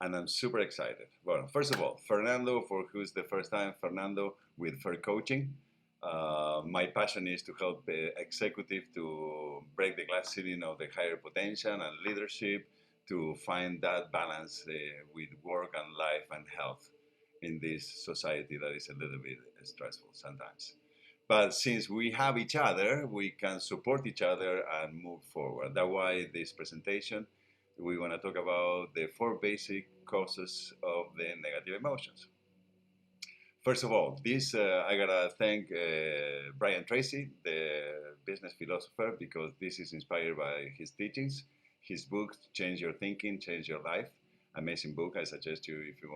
and I'm super excited. Well, first of all, Fernando, for who's the first time, Fernando with Fair Coaching. My passion is to help the executive to break the glass ceiling of the higher potential and leadership to find that balance with work and life and health in this society that is a little bit stressful sometimes. But since we have each other, we can support each other and move forward. That's why this presentation, we're going to talk about the four basic causes of the negative emotions. First of all, this I gotta thank Brian Tracy, the business philosopher, because this is inspired by his teachings. His book, Change Your Thinking, Change Your Life. Amazing book. I suggest you if you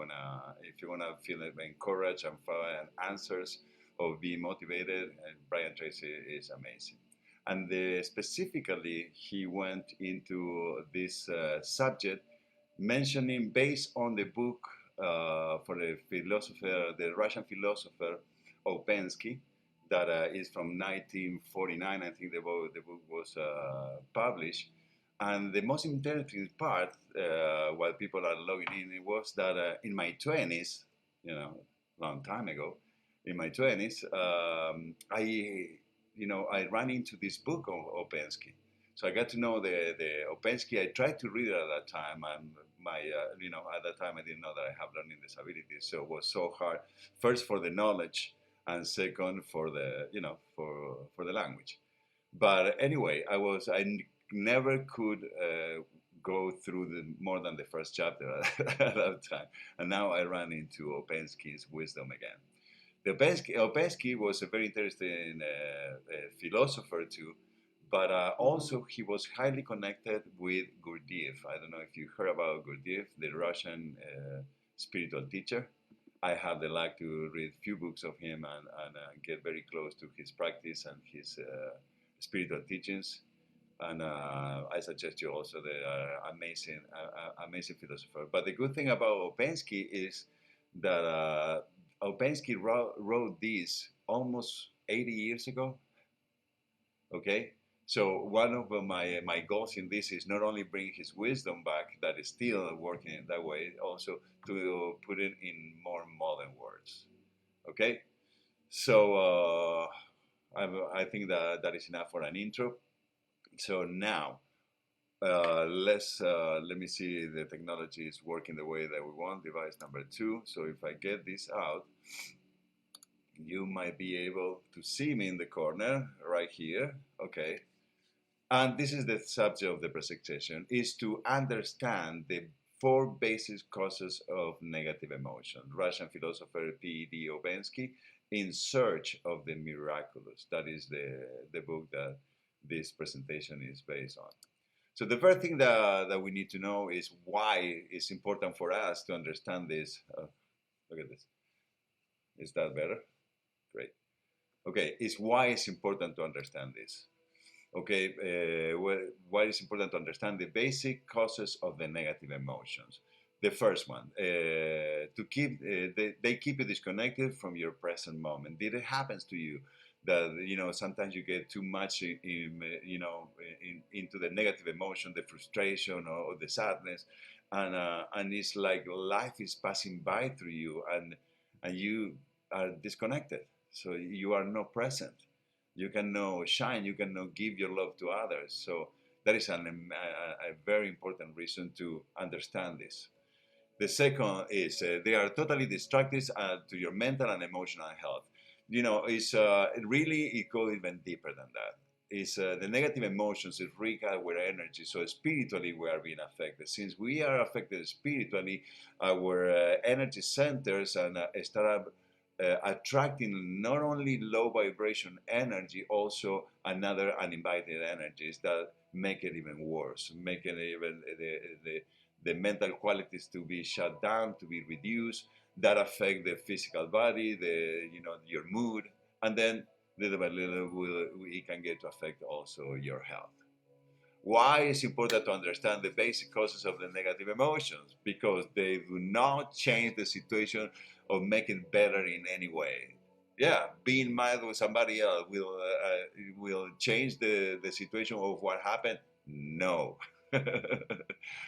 wanna feel encouraged and find answers or be motivated. Brian Tracy is amazing. And specifically, he went into this subject, mentioning based on the book for the Russian philosopher Opensky, that is from 1949. I think the book was published. And the most interesting part, while people are logging in, it was that in my 20s, long time ago, in my 20s, I ran into this book of Opensky. So I got to know the Opensky. I tried to read it at that time, and at that time I didn't know that I have learning disabilities, so it was so hard. First for the knowledge, and second for the for the language. But anyway, I never could go through more than the first chapter at that time, and now I ran into Opensky's wisdom again. Opensky was a very interesting philosopher too, but also he was highly connected with Gurdjieff. I don't know if you heard about Gurdjieff, the Russian spiritual teacher. I have the luck to read a few books of him and get very close to his practice and his spiritual teachings. And I suggest you also the amazing philosopher. But the good thing about Opensky is that Opensky wrote this almost 80 years ago. Okay, so one of my goals in this is not only bring his wisdom back, that is still working in that way, also to put it in more modern words. Okay, so I think that is enough for an intro. So now let me see the technology is working the way that we want. Device number 2. So if I get this out, you might be able to see me in the corner right here. Okay. And this is the subject of the presentation, is to understand the four basic causes of negative emotion. Russian philosopher P.D. Opensky, In Search of the Miraculous. That is the book that this presentation is based on. So the first thing that we need to know is why it's important for us to understand this. Look at this. Is that better? Great. Okay, it's why it's important to understand this. Okay, why it's important to understand the basic causes of the negative emotions. The first one, to keep they keep you disconnected from your present moment. Did it happens to you that sometimes you get too much into the negative emotion, the frustration or the sadness, and it's like life is passing by through you, and you are disconnected, so you are not present. You cannot shine. You cannot give your love to others. So that is a very important reason to understand this. The second is they are totally destructive to your mental and emotional health. It's it goes even deeper than that. It's the negative emotions is wreak our energy. So spiritually we are being affected. Since we are affected spiritually, our energy centers and start attracting not only low vibration energy, also another uninvited energies that make it even worse, make it even the mental qualities to be shut down, to be reduced, that affect the physical body, your mood, and then little by little it can get to affect also your health. Why is it important to understand the basic causes of the negative emotions? Because they do not change the situation or make it better in any way. Yeah, being mad with somebody else will change the situation of what happened? No.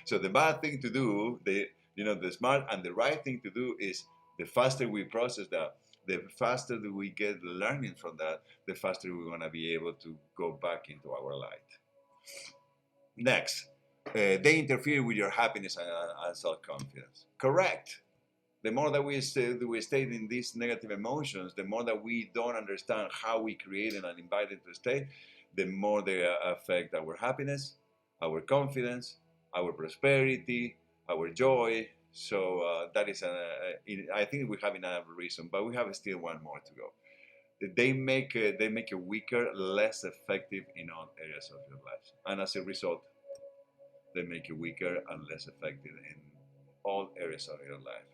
So the bad thing to do, The smart and the right thing to do is the faster we process that, the faster that we get learning from that, the faster we're going to be able to go back into our light. Next, they interfere with your happiness and self-confidence. Correct. The more that we stay in these negative emotions, the more that we don't understand how we create and invite it to stay, the more they affect our happiness, our confidence, our prosperity, our joy. So that is, I think we have enough reason, but we have still one more to go. They make you weaker, less effective in all areas of your life, and as a result, they make you weaker and less effective in all areas of your life.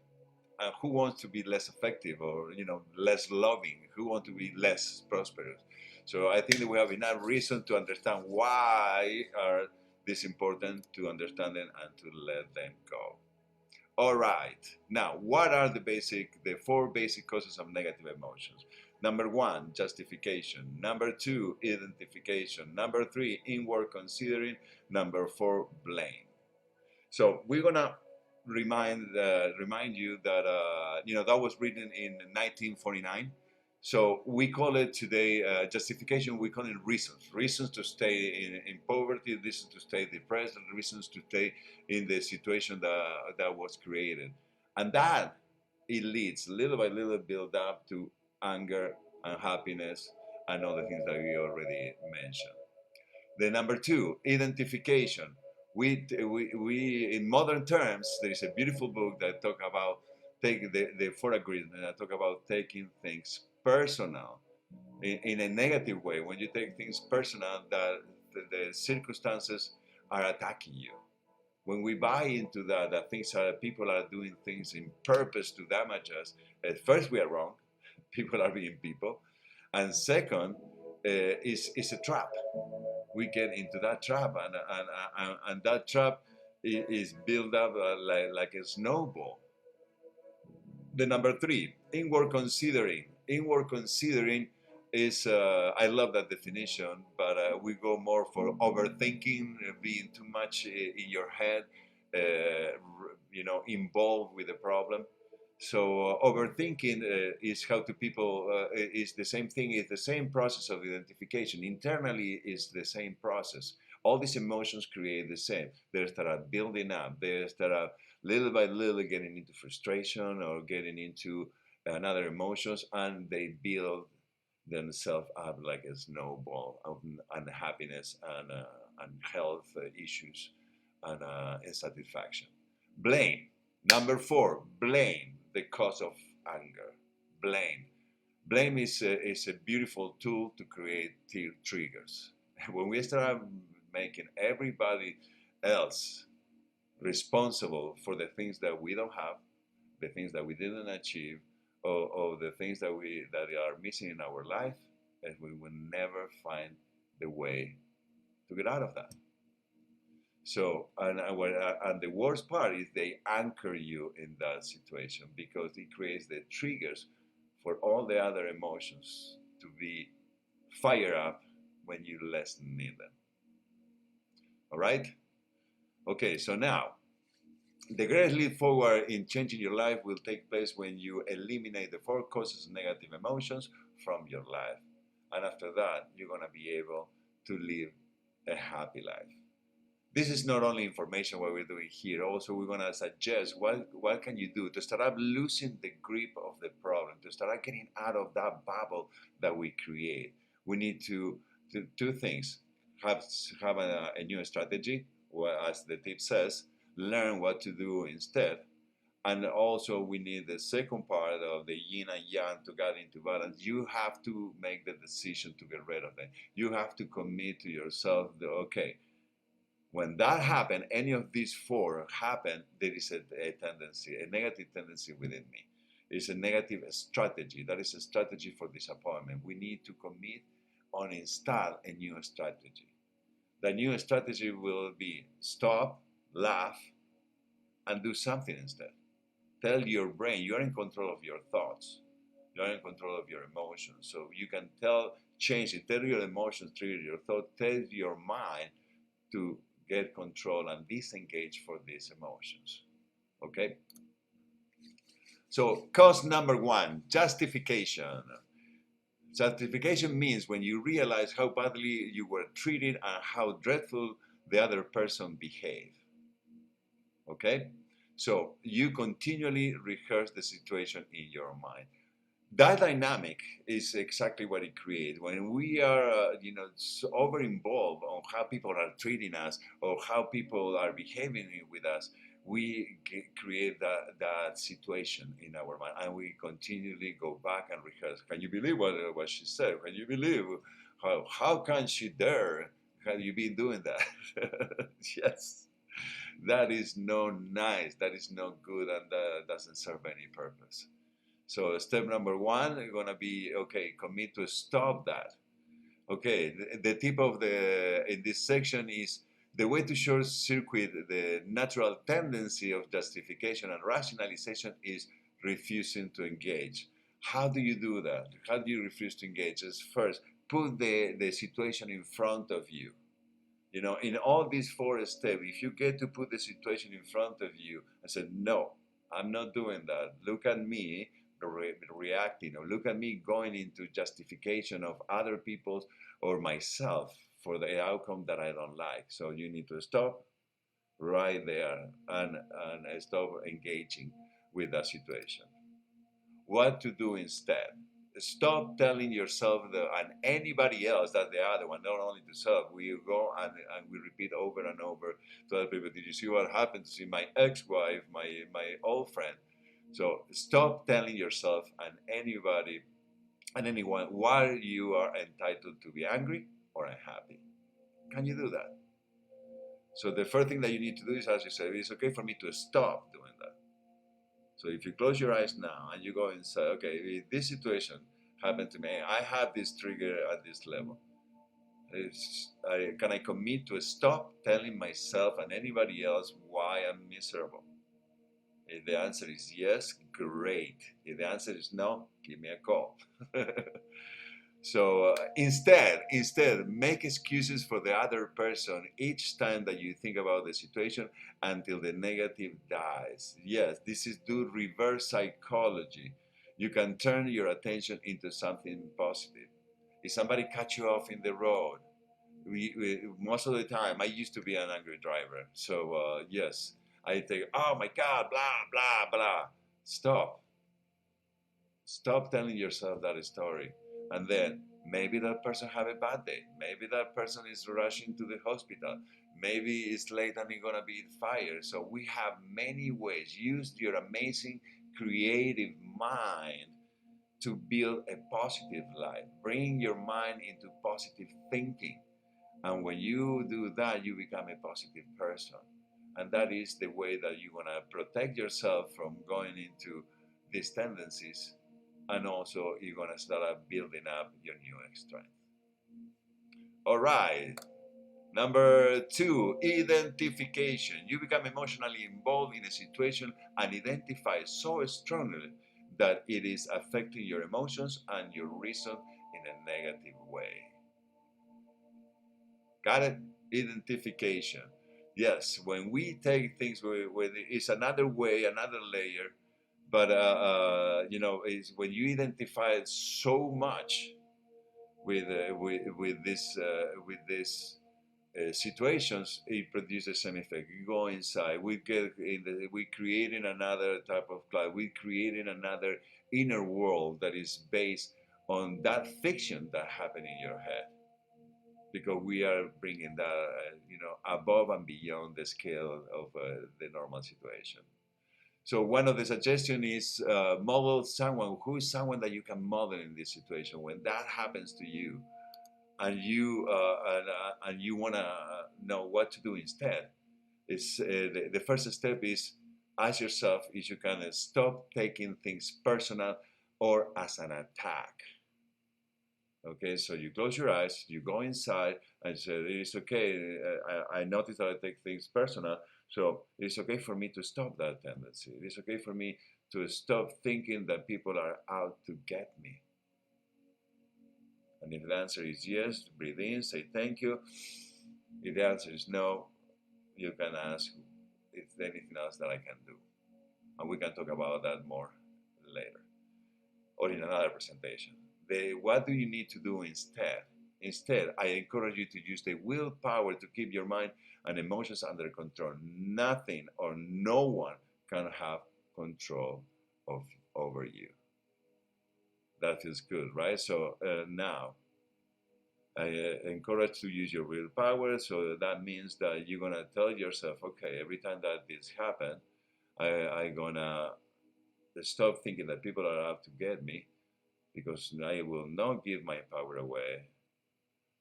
And who wants to be less effective or less loving? Who wants to be less prosperous? So I think that we have enough reason to understand why are this important to understand them and to let them go. All right. Now, what are the four basic causes of negative emotions? Number one, justification. Number two, identification. Number three, inward considering. Number four, blame. So we're gonna remind you that that was written in 1949. So we call it today justification. We call it reasons to stay in poverty, reasons to stay depressed, and reasons to stay in the situation that was created, and that it leads little by little build up to anger and happiness and other things that we already mentioned. The number two, identification. We in modern terms, there is a beautiful book that talk about take the four agreements that talk about taking things personal in a negative way. When you take things personal, that the circumstances are attacking you. When we buy into that people are doing things in purpose to damage us, at first we are wrong. People are being people, and second, is a trap. We get into that trap, and that trap is built up like a snowball. The number three, inward considering. Inward considering is, I love that definition, but we go more for overthinking, being too much in your head, involved with the problem. So overthinking is how to people is the same thing. It's the same process of identification. Internally, is the same process. All these emotions create the same. They start building up. They start little by little getting into frustration or getting into another emotions, and they build themselves up like a snowball of unhappiness and health issues and insatisfaction. Blame. Number four, blame, the cause of anger. Blame. Blame is a beautiful tool to create triggers. When we start making everybody else responsible for the things that we don't have, the things that we didn't achieve, or the things that are missing in our life, and we will never find the way to get out of that. So, and the worst part is they anchor you in that situation because it creates the triggers for all the other emotions to be fired up when you less need them. All right? Okay, so now, the greatest leap forward in changing your life will take place when you eliminate the four causes of negative emotions from your life. And after that, you're going to be able to live a happy life. This is not only information what we're doing here. Also, we're going to suggest what can you do to start up losing the grip of the problem, to start getting out of that bubble that we create. We need to two things: have a new strategy, as the tip says, learn what to do instead. And also, we need the second part of the yin and yang to get into balance. You have to make the decision to get rid of them. You have to commit to yourself that, okay, when that happens, any of these four happen, there is a tendency, a negative tendency within me. It's a negative strategy. That is a strategy for disappointment. We need to commit on install a new strategy. The new strategy will be stop, laugh, and do something instead. Tell your brain you are in control of your thoughts. You are in control of your emotions. So you can change it. Tell your emotions, trigger your thought. Tell your mind to get control and disengage for these emotions. Okay? So cause number one, justification. Justification means when you realize how badly you were treated and how dreadful the other person behaved. Okay? So you continually rehearse the situation in your mind. That dynamic is exactly what it creates. When we are, so over involved on how people are treating us or how people are behaving with us, we create that situation in our mind, and we continually go back and rehearse. Can you believe what she said? Can you believe how can she dare? Have you been doing that? Yes, that is no nice. That is no good, and that doesn't serve any purpose. So step number one is gonna be, okay, commit to stop that. Okay, the tip of the in this section is the way to short circuit the natural tendency of justification and rationalization is refusing to engage. How do you do that? How do you refuse to engage? Is first put the situation in front of you. You know, in all these four steps, if you get to put the situation in front of you and say, no, I'm not doing that. Look at me reacting, or look at me going into justification of other people's or myself for the outcome that I don't like. So you need to stop right there and stop engaging with that situation. What to do instead? Stop telling yourself and anybody else that they are the one, not only to self. We go and we repeat over and over to other people. Did you see what happened to see my ex-wife, my old friend? So stop telling yourself and anybody and anyone why you are entitled to be angry or unhappy. Can you do that? So the first thing that you need to do is, as you said, it's okay for me to stop doing that. So if you close your eyes now and you go inside, okay, if this situation happened to me, I have this trigger at this level. Can I commit to stop telling myself and anybody else why I'm miserable? If the answer is yes, great. If the answer is no, give me a call. So instead, make excuses for the other person each time that you think about the situation until the negative dies. Yes, this is do reverse psychology. You can turn your attention into something positive. If somebody cuts you off in the road, most of the time, I used to be an angry driver. So yes, I think, oh my God, blah blah blah. Stop. Stop telling yourself that story. And then maybe that person have a bad day. Maybe that person is rushing to the hospital. Maybe it's late and he's gonna be fired. So we have many ways. Use your amazing creative mind to build a positive life. Bring your mind into positive thinking. And when you do that, you become a positive person. And that is the way that you want to protect yourself from going into these tendencies. And also, you're going to start building up your new strength. All right. Number two, identification. You become emotionally involved in a situation and identify so strongly that it is affecting your emotions and your reason in a negative way. Got it? Identification. Yes, when we take things with it's another way, another layer, but is when you identify so much with this situations, it produces some effect. You go inside, we creating another type of cloud. We creating another inner world that is based on that fiction that happened in your head, because we are bringing that above and beyond the scale of the normal situation. So one of the suggestions is model someone who is someone that you can model in this situation when that happens to you, and you want to know what to do instead. Is the first step is ask yourself if you can stop taking things personal or as an attack. Okay, so you close your eyes, you go inside, and say, it's okay. I notice that I take things personal, so it's okay for me to stop that tendency. It's okay for me to stop thinking that people are out to get me. And if the answer is yes, breathe in, say thank you. If the answer is no, you can ask if there's anything else that I can do. And we can talk about that more later or in another presentation. What do you need to do instead? Instead, I encourage you to use the willpower to keep your mind and emotions under control. Nothing or no one can have control of over you. That feels good, right? So now I encourage to use your willpower. So that means that you're gonna tell yourself, okay, every time that this happens, I'm gonna stop thinking that people are out to get me, because I will not give my power away,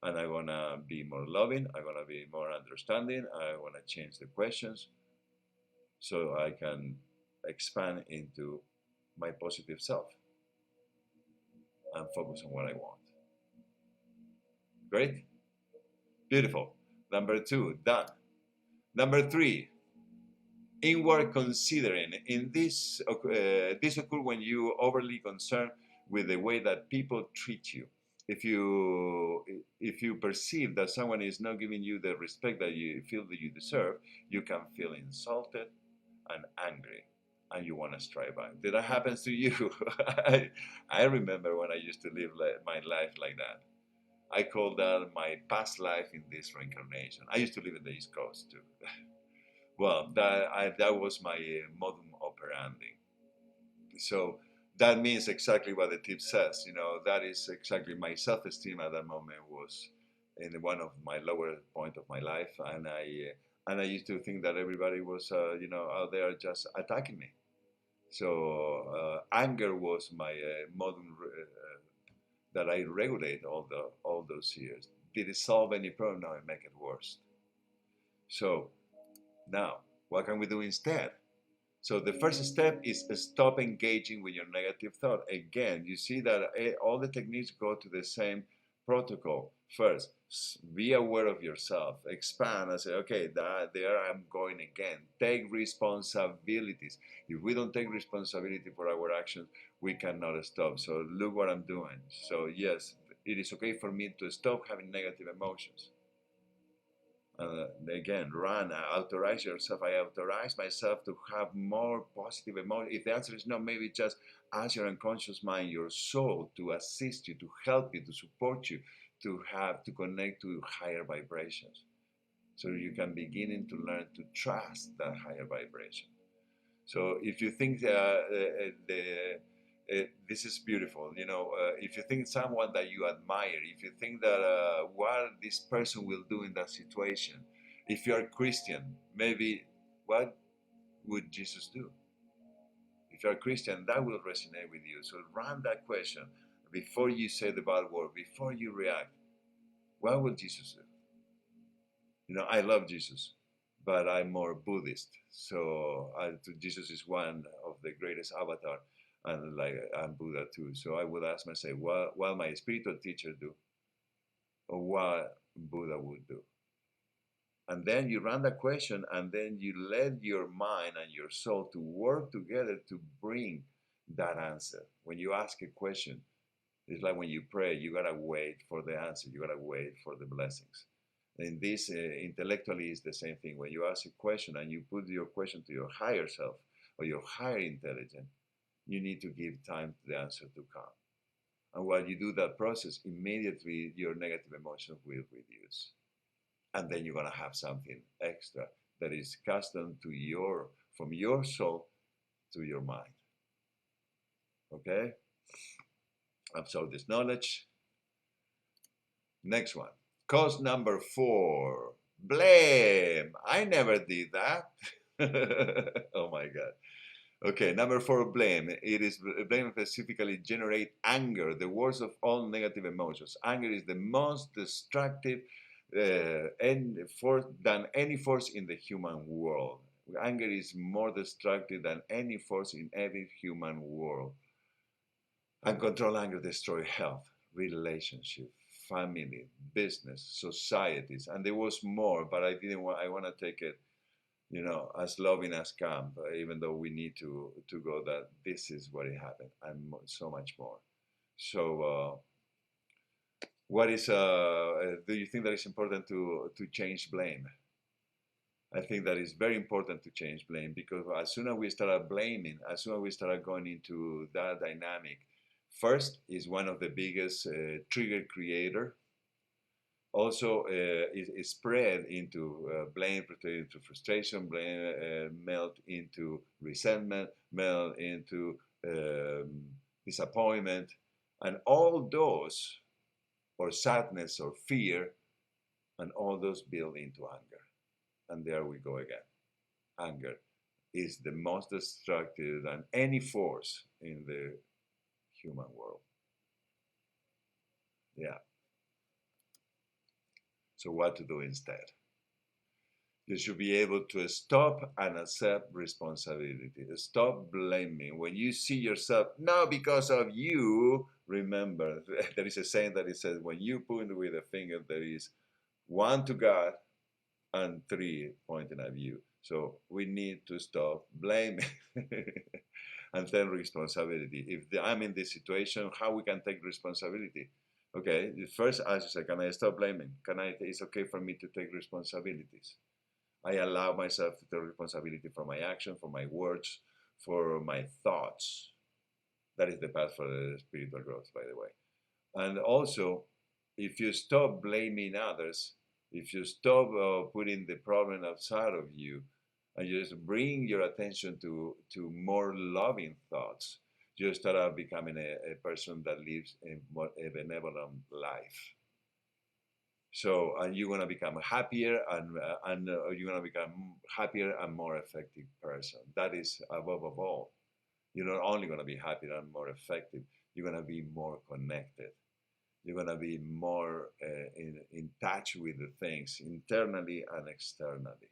and I'm gonna be more loving. I'm gonna be more understanding. I wanna change the questions so I can expand into my positive self and focus on what I want. Great, beautiful. Number 2, done. Number 3, inward considering. In this occurs when you overly concerned with the way that people treat you. If you perceive that someone is not giving you the respect that you feel that you deserve, you can feel insulted and angry, and you want to strike back. Did that happen to you? I remember when I used to live my life like that. I call that my past life in this reincarnation. I used to live in the East Coast too. Well, that was my modum operandi. So that means exactly what the tip says. That is exactly my self-esteem at that moment was in one of my lower point of my life, and I used to think that everybody was out there just attacking me. So anger was my modern that I regulate all those years. Did it solve any problem? No, it make it worse. So now, what can we do instead? So the first step is stop engaging with your negative thought. Again, you see that all the techniques go to the same protocol. First, be aware of yourself. Expand and say, okay, there I'm going again. Take responsibilities. If we don't take responsibility for our actions, we cannot stop. So look what I'm doing. So yes, it is okay for me to stop having negative emotions. Again, authorize yourself. I authorize myself to have more positive emotion. If the answer is no, maybe just ask your unconscious mind, your soul, to assist you, to help you, to support you, to connect to higher vibrations, so you can begin to learn to trust that higher vibration. So if you think this is beautiful, if you think someone that you admire, if you think that what this person will do in that situation, if you are Christian, maybe what would Jesus do? If you are Christian, that will resonate with you. So run that question before you say the bad word, before you react. What will Jesus do? I love Jesus, but I'm more Buddhist. So Jesus is one of the greatest avatar, and I'm Buddha too. So I would ask myself, what will my spiritual teacher do, or what Buddha would do? And then you run that question, and then you let your mind and your soul to work together to bring that answer. When you ask a question, it's like when you pray, you gotta wait for the answer. You gotta wait for the blessings. And this intellectually is the same thing. When you ask a question and you put your question to your higher self or your higher intelligence, you need to give time to the answer to come. And while you do that process, immediately your negative emotions will reduce. And then you're going to have something extra that is custom to from your soul to your mind. Okay? Absorb this knowledge. Next one. Cause number 4. Blame. I never did that. Oh my God. Okay, number 4, blame. Blame specifically generate anger, the worst of all negative emotions. Anger is the most destructive than any force in the human world. Anger is more destructive than any force in every human world. Uncontrolled anger destroys health, relationship, family, business, societies, and there was more, but I want to take it, as loving as can, even though we need to go that this is what it happened, and so much more. So, what is? Do you think that it's important to change blame? I think that is very important to change blame, because as soon as we start blaming, as soon as we start going into that dynamic, first is one of the biggest trigger creator. Also, is spread into blame, into frustration, blame, melt into resentment, melt into disappointment, and all those, or sadness or fear, and all those build into anger. And there we go again. Anger is the most destructive than any force in the human world. Yeah. So what to do instead? You should be able to stop and accept responsibility. Stop blaming. When you see yourself, no, because of you, remember, there is a saying that it says, when you point with a finger, there is one to God and three pointing at you. So we need to stop blaming and take responsibility. If I'm in this situation, how we can take responsibility? Okay, first, as you said, can I stop blaming? It's okay for me to take responsibilities. I allow myself to take responsibility for my action, for my words, for my thoughts. That is the path for the spiritual growth, by the way. And also, if you stop blaming others, if you stop putting the problem outside of you, and you just bring your attention to more loving thoughts, you start becoming a person that lives a benevolent life. So, and you're gonna become happier, and you're gonna become happier and more effective person. That is above all. You're not only gonna be happier and more effective. You're gonna be more connected. You're gonna be more in touch with the things internally and externally.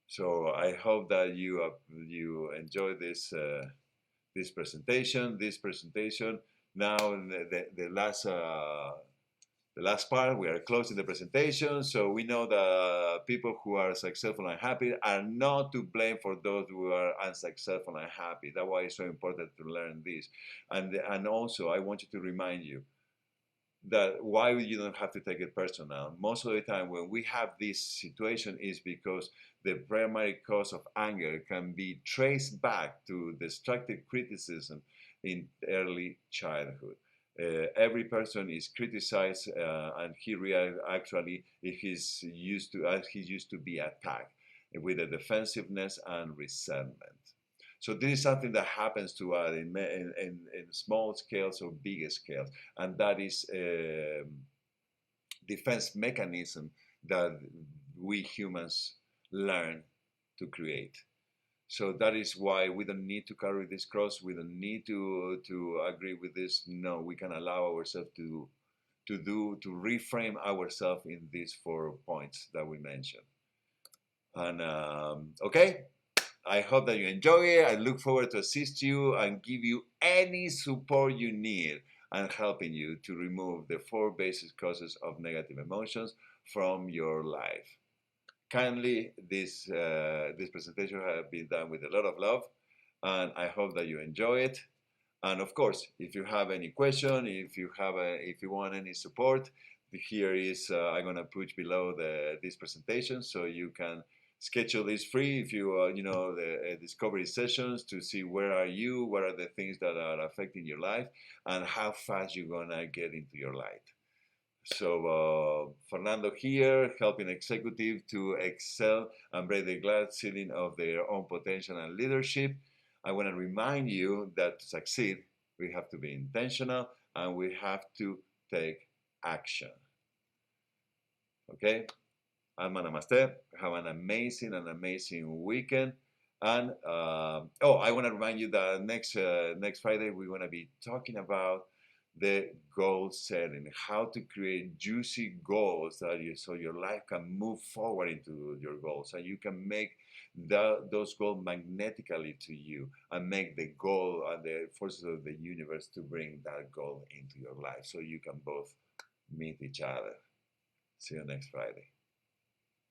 So I hope that you enjoy this presentation. Now the last part, we are closing the presentation. So we know that people who are successful and happy are not to blame for those who are unsuccessful and happy. That's why it's so important to learn this. And also, I want you to remind you that why you don't have to take it personal. Most of the time when we have this situation is because the primary cause of anger can be traced back to destructive criticism in early childhood. Every person is criticized, and he reacts actually if he's used to, as he used to be attacked with a defensiveness and resentment. So this is something that happens to us in small scales or bigger scales, and that is a defense mechanism that we humans learn to create. So that is why we don't need to carry this cross. We don't need to agree with this. No, we can allow ourselves to reframe ourselves in these 4 points that we mentioned. And okay, I hope that you enjoy it. I look forward to assist you and give you any support you need and helping you to remove the 4 basic causes of negative emotions from your life. Kindly, this presentation has been done with a lot of love, and I hope that you enjoy it. And of course, if you have any question, if you want any support, here is I'm gonna put below this presentation so you can schedule this free if you the discovery sessions to see where are you, what are the things that are affecting your life, and how fast you're gonna get into your light. So Fernando here, helping executive to excel and break the glass ceiling of their own potential and leadership. I want to remind you that to succeed, we have to be intentional and we have to take action. Okay? Namaste. Have an amazing weekend. And I want to remind you that next Friday we're going to be talking about the goal setting, how to create juicy goals so your life can move forward into your goals, and you can make those goals magnetically to you and make the goal and the forces of the universe to bring that goal into your life so you can both meet each other. See you next Friday.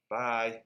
Bye.